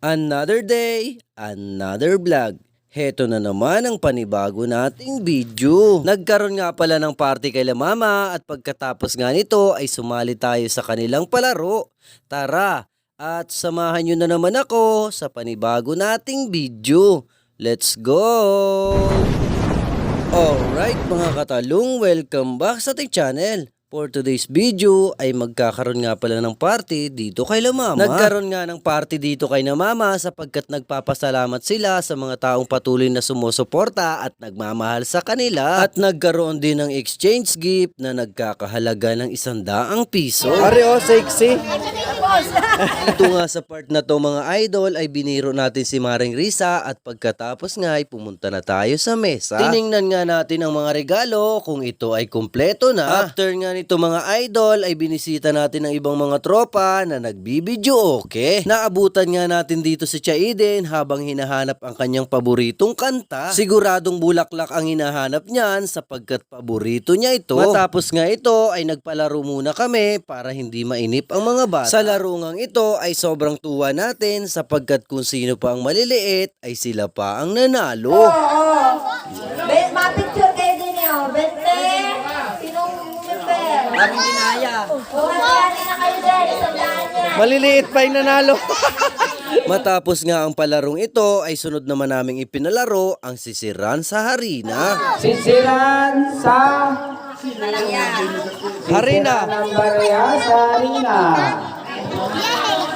Another day, another vlog. Heto na naman ang panibago nating video. Nagkaroon nga pala ng party kay La Mama at pagkatapos nga nito ay sumali tayo sa kanilang palaro. Tara at samahan nyo na naman ako sa panibago nating video. Let's go! Alright mga katalong, welcome back sa ating channel. For today's video ay magkakaroon nga pala ng party dito kay La Mama. Nagkaroon nga ng party dito kay La Mama sapagkat nagpapasalamat sila sa mga taong patuloy na sumusuporta at nagmamahal sa kanila. At nagkaroon din ng exchange gift na nagkakahalaga ng 100 piso. Are, sexy. Ito nga sa part na to mga idol ay biniro natin si Maring Risa at pagkatapos nga ay pumunta na tayo sa mesa. Tiningnan nga natin ang mga regalo kung ito ay kumpleto na. After nga nito mga idol ay binisita natin ang ibang mga tropa na nagbibidyo okay. Naabutan nga natin dito si Chaiden habang hinahanap ang kanyang paboritong kanta. Siguradong bulaklak ang hinahanap niyan sapagkat paborito niya ito. Matapos nga ito ay nagpalaro muna kami para hindi mainip ang mga bata. Sa larungang ito ay sobrang tuwa natin sapagkat kung sino pa ang maliliit ay sila pa ang nanalo. Ma-picture kayo din yun. Bente, sinong member? Kami dinaya. Buhati na kayo din, isandaan niya. Maliliit pa yung nanalo. Matapos nga ang palarong ito ay sunod naman naming ipinalaro ang sisiran sa harina. Sisiran sa Harina. ng barya sa harina.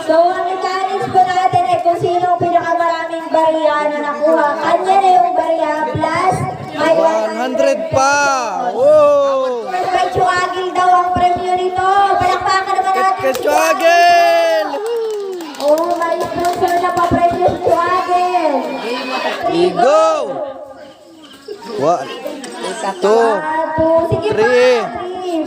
So, ang challenge po natin ay kung sino ang pinakamaraming barya na nakuha. Kanya na yung barya plus may 100 pa. Wow. Kay Chuagil daw ang premyo nito. Palakpakan naman natin. Kachwagel. Oh, may sponsor na pa premyo si Chuagil. Go. 1, 2, Sige 3,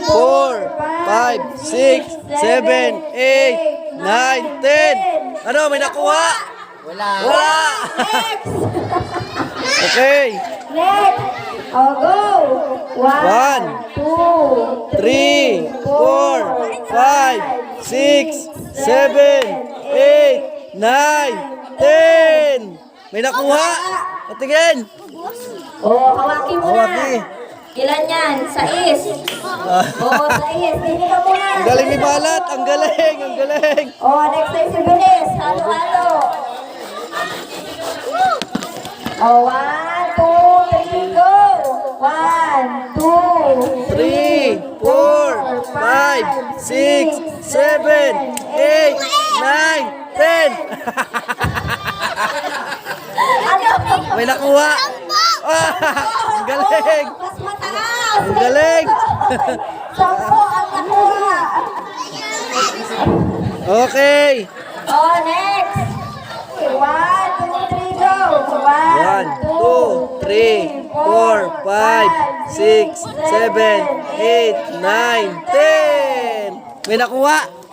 4, 5, 6, 7, 8, 9, 10. Ano, may nakuha? Wala. Next! Okay. Next! Oh, go! 1, 2, 3, 4, 5, 6, 7, 8, 9, 10. May nakuha? Patingin. Oh, hawaki mo na. Hawaki. Ilan yan? 6. Oh, 6. Hindi ka muna. Ang galing ni Balat. Ang galing. Ang galing. Oh, next ay si Bilis. Halo-halo. Oh, 1, 2, 3, go! 1, 2, 3, 4, 5, 6, 7, 8, 9, 10. May nakuha. Ang galing. Mas mataas. Ang galing. 10 ang nakuha. Okay. Oh, next. 1, 2, 3, go. 1, 2, 3, 4, 5, 6, 7, 8, 9, 10. May nakuha.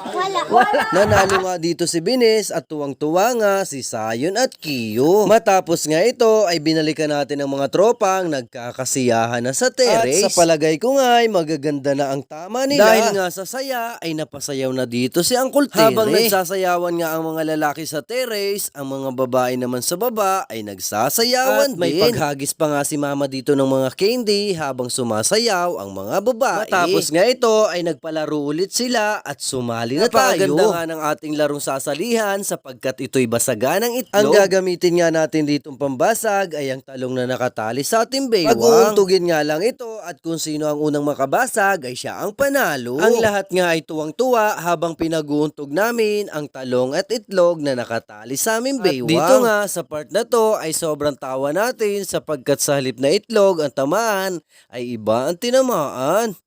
Nanalo nga dito si Binis at tuwang-tuwa nga si Sayon at Kiyo. Matapos nga ito ay binalikan natin ang mga tropang nagkakasiyahan na sa terrace. At sa palagay ko nga ay magaganda na ang tama nila. Dahil nga sa saya ay napasayaw na dito si Uncle Terry. Habang nagsasayawan nga ang mga lalaki sa terrace, ang mga babae naman sa baba ay nagsasayawan din. May paghagis pa nga si Mama dito ng mga candy habang sumasayaw ang mga babae. Matapos nga ito ay nagpalaro ulit sila at sumali na tayo. Napakaganda nga ng ating larong sasalihan sapagkat ito'y basagan ng itlog. Ang gagamitin nga natin ditong pambasag ay ang talong na nakatali sa ating baywang. Pag-uuntugin nga lang ito at kung sino ang unang makabasag ay siya ang panalo. Ang lahat nga ay tuwang-tuwa habang pinag-uuntog namin ang talong at itlog na nakatali sa aming baywang. At dito nga sa part na to ay sobrang tawa natin sapagkat sa halip na itlog ang tamaan ay iba ang tinamaan.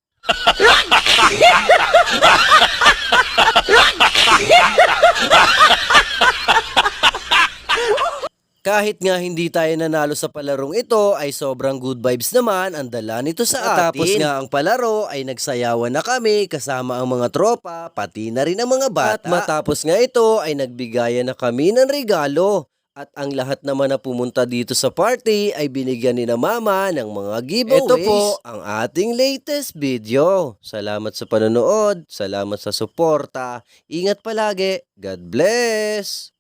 Kahit nga hindi tayo nanalo sa palarong ito ay sobrang good vibes naman ang dala nito sa atin. Tapos nga ang palaro ay nagsayawan na kami kasama ang mga tropa pati na rin ang mga bata. At matapos nga ito ay nagbigayan na kami ng regalo. At ang lahat naman na pumunta dito sa party ay binigyan ni na Mama ng mga giveaways. Ito po ang ating latest video. Salamat sa panonood, salamat sa suporta. Ingat palagi. God bless!